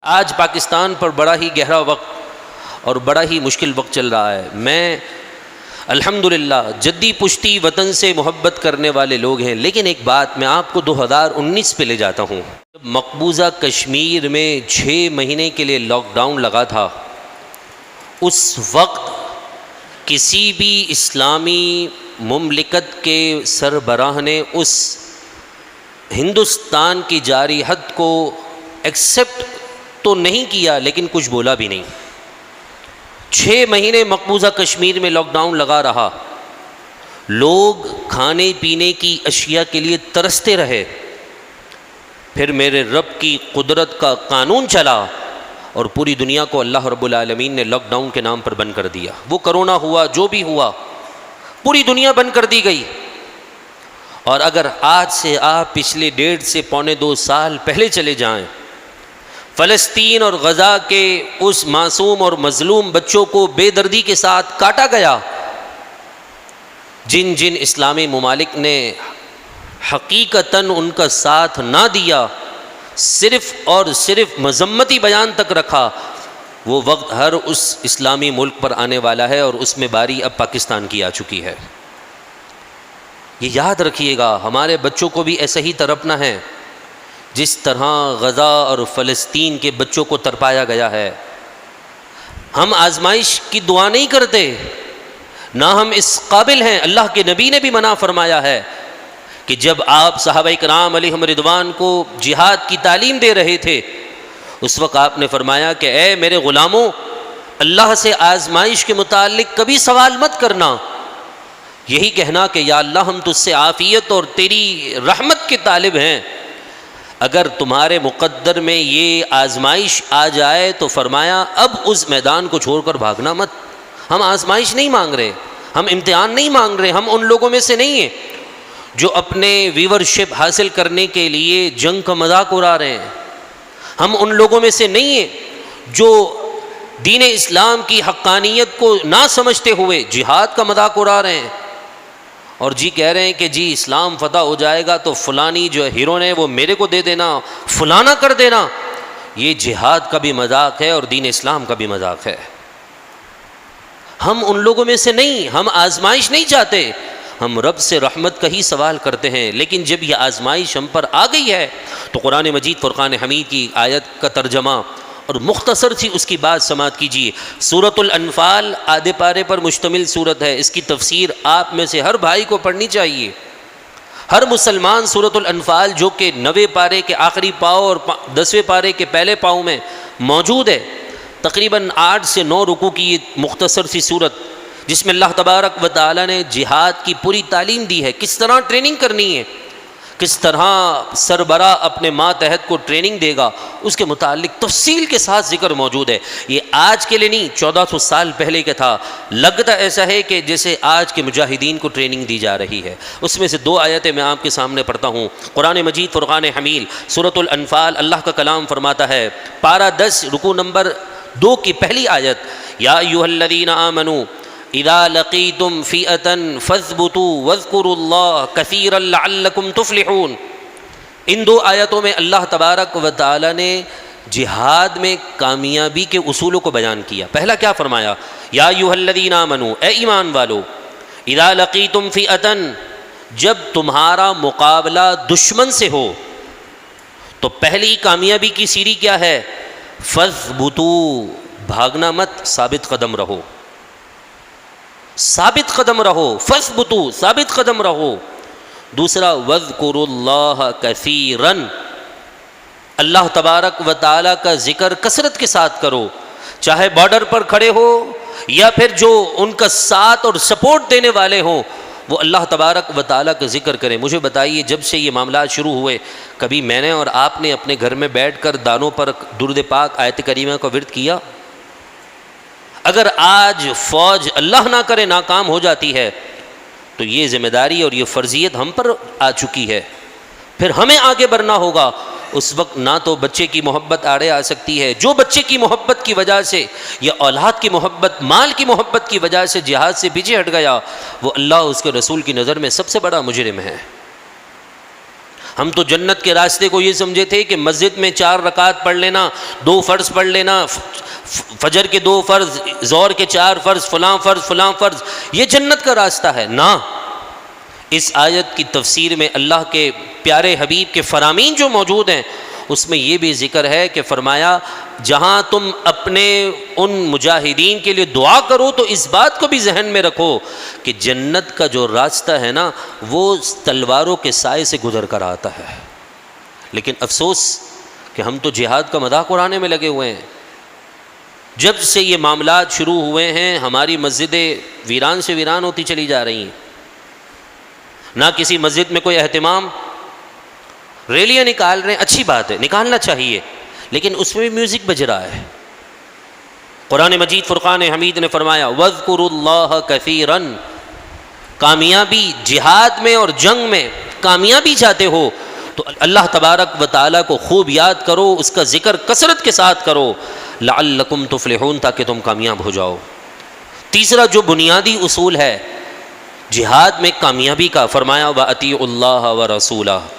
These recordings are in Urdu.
آج پاکستان پر بڑا ہی گہرا وقت اور بڑا ہی مشکل وقت چل رہا ہے۔ میں الحمدللہ جدی پشتی وطن سے محبت کرنے والے لوگ ہیں، لیکن ایک بات میں آپ کو 2019 پہ لے جاتا ہوں۔ جب مقبوضہ کشمیر میں 6 مہینے کے لیے لاک ڈاؤن لگا تھا، اس وقت کسی بھی اسلامی مملکت کے سربراہ نے اس ہندوستان کی جارحیت کو ایکسیپٹ تو نہیں کیا، لیکن کچھ بولا بھی نہیں۔ 6 مہینے مقبوضہ کشمیر میں لاک ڈاؤن لگا رہا، لوگ کھانے پینے کی اشیاء کے لیے ترستے رہے۔ پھر میرے رب کی قدرت کا قانون چلا اور پوری دنیا کو اللہ رب العالمین نے لاک ڈاؤن کے نام پر بند کر دیا۔ وہ کرونا ہوا، جو بھی ہوا، پوری دنیا بند کر دی گئی۔ اور اگر آج سے آپ پچھلے 1.5 سے پونے 2 سال پہلے چلے جائیں، فلسطین اور غزہ کے اس معصوم اور مظلوم بچوں کو بے دردی کے ساتھ کاٹا گیا، جن جن اسلامی ممالک نے حقیقتاً ان کا ساتھ نہ دیا، صرف اور صرف مذمتی بیان تک رکھا، وہ وقت ہر اس اسلامی ملک پر آنے والا ہے، اور اس میں باری اب پاکستان کی آ چکی ہے۔ یہ یاد رکھیے گا، ہمارے بچوں کو بھی ایسا ہی تڑپنا ہے جس طرح غزہ اور فلسطین کے بچوں کو تڑپایا گیا ہے۔ ہم آزمائش کی دعا نہیں کرتے، نہ ہم اس قابل ہیں۔ اللہ کے نبی نے بھی منع فرمایا ہے کہ جب آپ صحابہ کرام علیہم رضوان کو جہاد کی تعلیم دے رہے تھے، اس وقت آپ نے فرمایا کہ اے میرے غلاموں، اللہ سے آزمائش کے متعلق کبھی سوال مت کرنا، یہی کہنا کہ یا اللہ ہم تجھ سے عافیت اور تیری رحمت کے طالب ہیں۔ اگر تمہارے مقدر میں یہ آزمائش آ جائے تو فرمایا اب اس میدان کو چھوڑ کر بھاگنا مت۔ ہم آزمائش نہیں مانگ رہے، ہم امتحان نہیں مانگ رہے، ہم ان لوگوں میں سے نہیں ہیں جو اپنے ویورشپ حاصل کرنے کے لیے جنگ کا مذاق اڑا رہے ہیں۔ ہم ان لوگوں میں سے نہیں ہیں جو دین اسلام کی حقانیت کو نہ سمجھتے ہوئے جہاد کا مذاق اڑا رہے ہیں، اور جی کہہ رہے ہیں کہ جی اسلام فتح ہو جائے گا تو فلانی جو ہیرو نے وہ میرے کو دے دینا، فلانا کر دینا۔ یہ جہاد کا بھی مذاق ہے اور دین اسلام کا بھی مذاق ہے۔ ہم ان لوگوں میں سے نہیں، ہم آزمائش نہیں چاہتے، ہم رب سے رحمت کا ہی سوال کرتے ہیں۔ لیکن جب یہ آزمائش ہم پر آ گئی ہے تو قرآن مجید فرقان حمید کی آیت کا ترجمہ اور مختصر سی اس کی بات سماعت کیجیے۔ سورۃ الانفال آدھے پارے پر مشتمل سورت ہے، اس کی تفسیر آپ میں سے ہر بھائی کو پڑھنی چاہیے۔ ہر مسلمان سورۃ الانفال جو کہ 9ویں پارے کے آخری پاؤں اور 10ویں پارے کے پہلے پاؤں میں موجود ہے، تقریباً 8 سے 9 رکوع کی یہ مختصر سی سورت، جس میں اللہ تبارک و تعالیٰ نے جہاد کی پوری تعلیم دی ہے، کس طرح ٹریننگ کرنی ہے، کس طرح سربراہ اپنے ماتحت کو ٹریننگ دے گا، اس کے متعلق تفصیل کے ساتھ ذکر موجود ہے۔ یہ آج کے لیے نہیں، 1400 سال پہلے کے تھا۔ لگتا ایسا ہے کہ جیسے آج کے مجاہدین کو ٹریننگ دی جا رہی ہے۔ اس میں سے 2 آیتیں میں آپ کے سامنے پڑھتا ہوں۔ قرآن مجید فرقان حمید سورۃ الانفال، اللہ کا کلام فرماتا ہے، پارہ 10 رکوع نمبر 2 کی پہلی آیت، یا ایھا الذین آمنوا اذا لقیتم فئۃ فاثبتوا واذکروا اللہ کثیرا لعلکم تفلحون۔ ان 2 آیتوں میں اللہ تبارک و تعالی نے جہاد میں کامیابی کے اصولوں کو بیان کیا۔ پہلا کیا فرمایا؟ یا ایھا الذین آمنوا، اے ایمان والو، اذا لقیتم فئۃ، جب تمہارا مقابلہ دشمن سے ہو تو پہلی کامیابی کی سیڑھی کیا ہے؟ فاثبتوا، بھاگنا مت، ثابت قدم رہو، ثابت قدم رہو، فاثبتوا، ثابت قدم رہو۔ دوسرا واذکروا اللہ کثیرا، اللہ تبارک و تعالیٰ کا ذکر کثرت کے ساتھ کرو، چاہے بارڈر پر کھڑے ہو یا پھر جو ان کا ساتھ اور سپورٹ دینے والے ہوں، وہ اللہ تبارک و تعالیٰ کا ذکر کریں۔ مجھے بتائیے، جب سے یہ معاملات شروع ہوئے، کبھی میں نے اور آپ نے اپنے گھر میں بیٹھ کر دانوں پر درود پاک آیت کریمہ کا ورد کیا؟ اگر آج فوج اللہ نہ کرے ناکام ہو جاتی ہے تو یہ ذمہ داری اور یہ فرضیت ہم پر آ چکی ہے، پھر ہمیں آگے بڑھنا ہوگا۔ اس وقت نہ تو بچے کی محبت آڑے آ سکتی ہے، جو بچے کی محبت کی وجہ سے یا اولاد کی محبت، مال کی محبت کی وجہ سے جہاد سے پیچھے ہٹ گیا، وہ اللہ اس کے رسول کی نظر میں سب سے بڑا مجرم ہے۔ ہم تو جنت کے راستے کو یہ سمجھے تھے کہ مسجد میں 4 رکعت پڑھ لینا، 2 فرض پڑھ لینا، فجر کے 2 فرض، ظہر کے 4 فرض، فلاں فرض فلاں فرض، یہ جنت کا راستہ ہے۔ نہ، اس آیت کی تفسیر میں اللہ کے پیارے حبیب کے فرامین جو موجود ہیں اس میں یہ بھی ذکر ہے کہ فرمایا جہاں تم اپنے ان مجاہدین کے لیے دعا کرو تو اس بات کو بھی ذہن میں رکھو کہ جنت کا جو راستہ ہے نا وہ تلواروں کے سائے سے گزر کر آتا ہے۔ لیکن افسوس کہ ہم تو جہاد کا مذاق اڑانے میں لگے ہوئے ہیں۔ جب سے یہ معاملات شروع ہوئے ہیں ہماری مسجدیں ویران سے ویران ہوتی چلی جا رہی ہیں، نہ کسی مسجد میں کوئی اہتمام، ریلیاں نکال رہے ہیں، اچھی بات ہے، نکالنا چاہیے، لیکن اس میں بھی میوزک بج رہا ہے۔ قرآن مجید فرقان حمید نے فرمایا وَاذْكُرُوا اللَّهَ كَثِيرًا، کامیابی جہاد میں اور جنگ میں کامیابی چاہتے ہو تو اللہ تبارک و تعالیٰ کو خوب یاد کرو، اس کا ذکر کثرت کے ساتھ کرو، لعلکم تفلحون، تاکہ تم کامیاب ہو جاؤ۔ تیسرا جو بنیادی اصول ہے جہاد میں کامیابی کا، فرمایا وَأَطِيعُوا اللَّهَ وَرَسُولَهُ،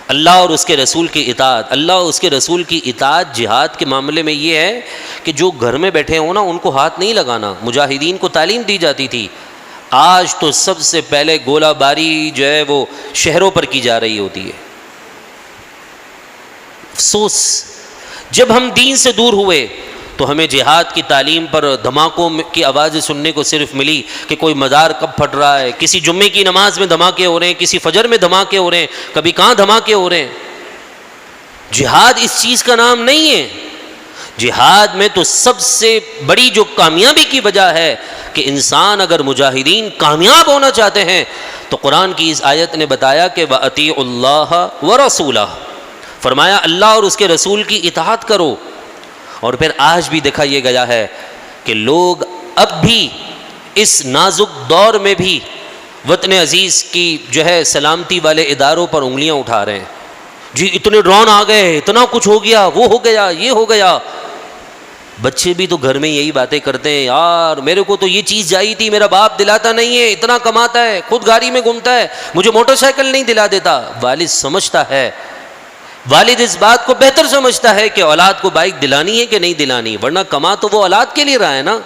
اللہ اور اس کے رسول کی اطاعت۔ اللہ اور اس کے رسول کی اطاعت جہاد کے معاملے میں یہ ہے کہ جو گھر میں بیٹھے ہوں نا ان کو ہاتھ نہیں لگانا۔ مجاہدین کو تعلیم دی جاتی تھی، آج تو سب سے پہلے گولہ باری جو ہے وہ شہروں پر کی جا رہی ہوتی ہے۔ افسوس، جب ہم دین سے دور ہوئے تو ہمیں جہاد کی تعلیم پر دھماکوں کی آوازیں سننے کو صرف ملی کہ کوئی مزار کب پھٹ رہا ہے، کسی جمعے کی نماز میں دھماکے ہو رہے ہیں، کسی فجر میں دھماکے ہو رہے ہیں، کبھی کہاں دھماکے ہو رہے ہیں۔ جہاد اس چیز کا نام نہیں ہے۔ جہاد میں تو سب سے بڑی جو کامیابی کی وجہ ہے کہ انسان اگر مجاہدین کامیاب ہونا چاہتے ہیں تو قرآن کی اس آیت نے بتایا کہ وَأَطِيعُوا اللَّهَ وَرَسُولَهُ، فرمایا اللہ اور اس کے رسول کی اطاعت کرو۔ اور پھر آج بھی دیکھا یہ گیا ہے کہ لوگ اب بھی اس نازک دور میں بھی وطن عزیز کی جو ہے سلامتی والے اداروں پر انگلیاں اٹھا رہے ہیں۔ جی اتنے ڈرون آ گئے، اتنا کچھ ہو گیا، وہ ہو گیا، یہ ہو گیا۔ بچے بھی تو گھر میں یہی باتیں کرتے ہیں، یار میرے کو تو یہ چیز چاہیے تھی، میرا باپ دلاتا نہیں ہے، اتنا کماتا ہے، خود گاڑی میں گھومتا ہے، مجھے موٹر سائیکل نہیں دلا دیتا۔ والد سمجھتا ہے، والد اس بات کو بہتر سمجھتا ہے کہ اولاد کو بائک دلانی ہے کہ نہیں دلانی، ورنہ کما تو وہ اولاد کے لیے رہا ہے نا،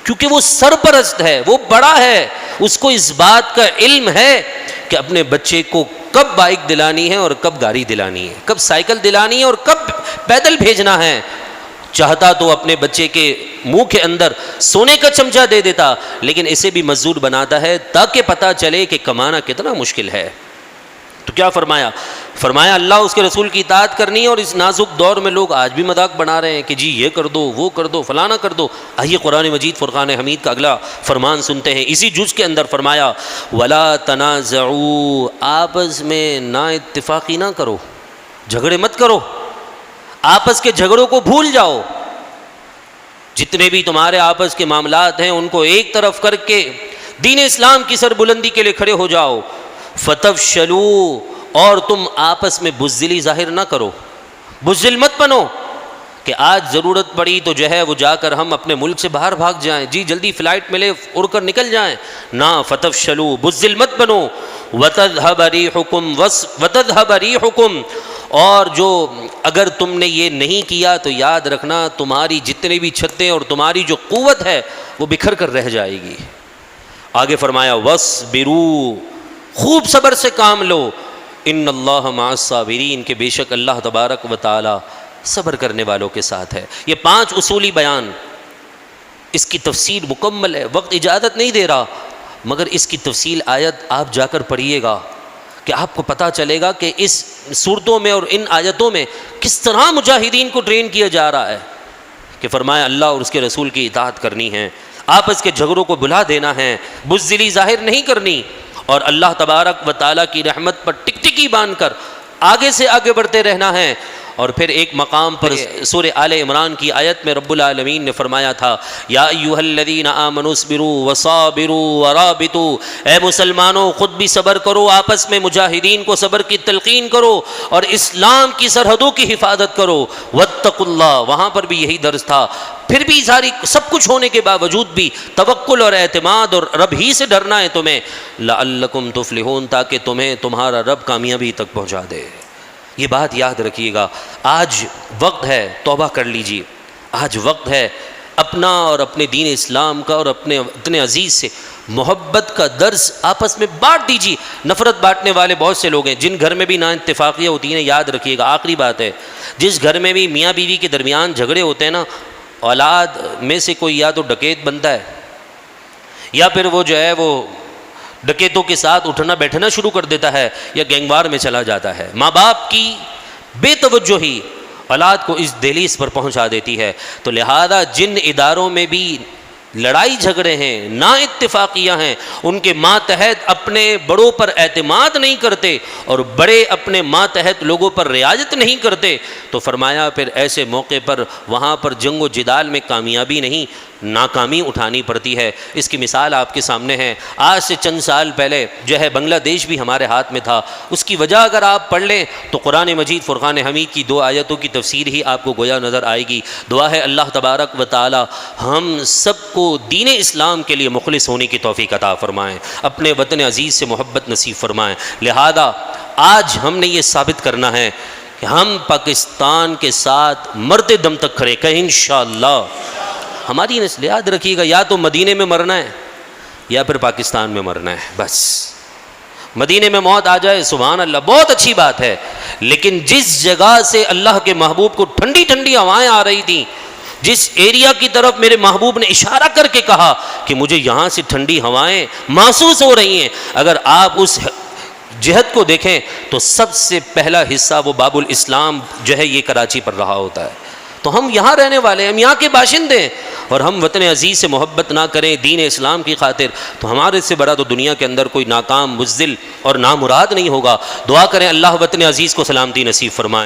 کیونکہ وہ سرپرست ہے، وہ بڑا ہے، اس کو اس بات کا علم ہے کہ اپنے بچے کو کب بائک دلانی ہے اور کب گاڑی دلانی ہے، کب سائیکل دلانی ہے اور کب پیدل بھیجنا ہے۔ چاہتا تو اپنے بچے کے منہ کے اندر سونے کا چمچہ دے دیتا، لیکن اسے بھی مزدور بناتا ہے تاکہ پتہ چلے کہ کمانا کتنا مشکل ہے۔ تو کیا فرمایا؟ فرمایا اللہ اس کے رسول کی اطاعت کرنی ہے، اور اس نازک دور میں لوگ آج بھی مذاق بنا رہے ہیں کہ جی یہ کر دو، وہ کر دو، فلانا کر دو۔ آئیے قرآن مجید فرقان حمید کا اگلا فرمان سنتے ہیں۔ اسی جز کے اندر فرمایا وَلَا تَنَازَعُوا، آپس میں نا اتفاقی نہ کرو، جھگڑے مت کرو، آپس کے جھگڑوں کو بھول جاؤ، جتنے بھی تمہارے آپس کے معاملات ہیں ان کو ایک طرف کر کے دین اسلام کی سربلندی کے لیے کھڑے ہو جاؤ۔ فَتَفْشَلُوا، اور تم آپس میں بزدلی ظاہر نہ کرو، بزدل مت بنو کہ آج ضرورت پڑی تو جو ہے وہ جا کر ہم اپنے ملک سے باہر بھاگ جائیں، جی جلدی فلائٹ ملے اڑ کر نکل جائیں، نہ، فَتَفْشَلُوا، بزدل مت بنو، وَتَذْهَبَ رِيحُكُمْ، اور جو اگر تم نے یہ نہیں کیا تو یاد رکھنا تمہاری جتنے بھی چھتیں اور تمہاری جو قوت ہے وہ بکھر کر رہ جائے گی۔ آگے فرمایا وَاصْبِرُوا، خوب صبر سے کام لو، ان اللہ مع الصابرین، کہ بے شک اللہ تبارک و تعالی صبر کرنے والوں کے ساتھ ہے۔ یہ 5 اصولی بیان، اس کی تفصیل مکمل ہے، وقت اجازت نہیں دے رہا، مگر اس کی تفصیل آیت آپ جا کر پڑھیے گا کہ آپ کو پتہ چلے گا کہ اس صورتوں میں اور ان آیتوں میں کس طرح مجاہدین کو ٹرین کیا جا رہا ہے کہ فرمایا اللہ اور اس کے رسول کی اطاعت کرنی ہے، آپس کے جھگڑوں کو بھلا دینا ہے، بزدلی ظاہر نہیں کرنی، اور اللہ تبارک و تعالیٰ کی رحمت پر ٹکٹکی باندھ کر آگے سے آگے بڑھتے رہنا ہے، اور پھر ایک مقام پر سورہ آل عمران کی آیت میں رب العالمین نے فرمایا تھا یا ایھا الذین آمنوا اصبروا وصابروا ورابطوا، اے مسلمانوں خود بھی صبر کرو، آپس میں مجاہدین کو صبر کی تلقین کرو اور اسلام کی سرحدوں کی حفاظت کرو، واتقوا اللہ، وہاں پر بھی یہی درس تھا۔ پھر بھی سب کچھ ہونے کے باوجود بھی توکل اور اعتماد اور رب ہی سے ڈرنا ہے تمہیں، لعلکم تفلحون، تاکہ تمہیں تمہارا رب کامیابی تک پہنچا دے۔ یہ بات یاد رکھیے گا، آج وقت ہے توبہ کر لیجیے، آج وقت ہے اپنا اور اپنے دین اسلام کا اور اپنے اتنے عزیز سے محبت کا درس آپس میں بانٹ دیجیے۔ نفرت بانٹنے والے بہت سے لوگ ہیں، جن گھر میں بھی نا اتفاقیاں ہوتی ہیں، یاد رکھیے گا آخری بات ہے، جس گھر میں بھی میاں بیوی کے درمیان جھگڑے ہوتے ہیں نا، اولاد میں سے کوئی یا تو ڈکیت بنتا ہے یا پھر وہ جو ہے وہ ڈکیتوں کے ساتھ اٹھنا بیٹھنا شروع کر دیتا ہے یا گینگوار میں چلا جاتا ہے۔ ماں باپ کی بے توجہی اولاد کو اس دہلیز پر پہنچا دیتی ہے۔ تو لہذا جن اداروں میں بھی لڑائی جھگڑے ہیں، نا اتفاقیاں ہیں، ان کے ماتحت اپنے بڑوں پر اعتماد نہیں کرتے اور بڑے اپنے ماتحت لوگوں پر رعایت نہیں کرتے، تو فرمایا پھر ایسے موقع پر وہاں پر جنگ و جدال میں کامیابی نہیں، ناکامی اٹھانی پڑتی ہے۔ اس کی مثال آپ کے سامنے ہے، آج سے چند سال پہلے جو ہے بنگلہ دیش بھی ہمارے ہاتھ میں تھا، اس کی وجہ اگر آپ پڑھ لیں تو قرآن مجید فرقان حمید کی 2 آیتوں کی تفسیر ہی آپ کو گویا نظر آئے گی۔ دعا ہے اللہ تبارک و تعالی ہم سب کو دین اسلام کے لیے مخلص ہونے کی توفیق عطا فرمائیں، اپنے وطن عزیز سے محبت نصیب فرمائیں۔ لہذا آج ہم نے یہ ثابت کرنا ہے کہ ہم پاکستان کے ساتھ مرتے دم تک کھڑے، کہ انشاءاللہ ہماری نسل، یاد رکھیے گا، یا تو مدینے میں مرنا ہے یا پھر پاکستان میں مرنا ہے، بس۔ مدینے میں موت آ جائے سبحان اللہ، بہت اچھی بات ہے، لیکن جس جگہ سے اللہ کے محبوب کو ٹھنڈی ٹھنڈی ہوائیں آ رہی تھیں، جس ایریا کی طرف میرے محبوب نے اشارہ کر کے کہا کہ مجھے یہاں سے ٹھنڈی ہوائیں محسوس ہو رہی ہیں، اگر آپ اس جہت کو دیکھیں تو سب سے پہلا حصہ وہ باب الاسلام جو ہے یہ کراچی پر رہا ہوتا ہے۔ تو ہم یہاں رہنے والے ہیں، ہم یہاں کے باشندے ہیں، اور ہم وطن عزیز سے محبت نہ کریں دین اسلام کی خاطر، تو ہمارے سے بڑا تو دنیا کے اندر کوئی ناکام، بزدل اور نامراد نہیں ہوگا۔ دعا کریں اللہ وطن عزیز کو سلامتی نصیب فرمائے۔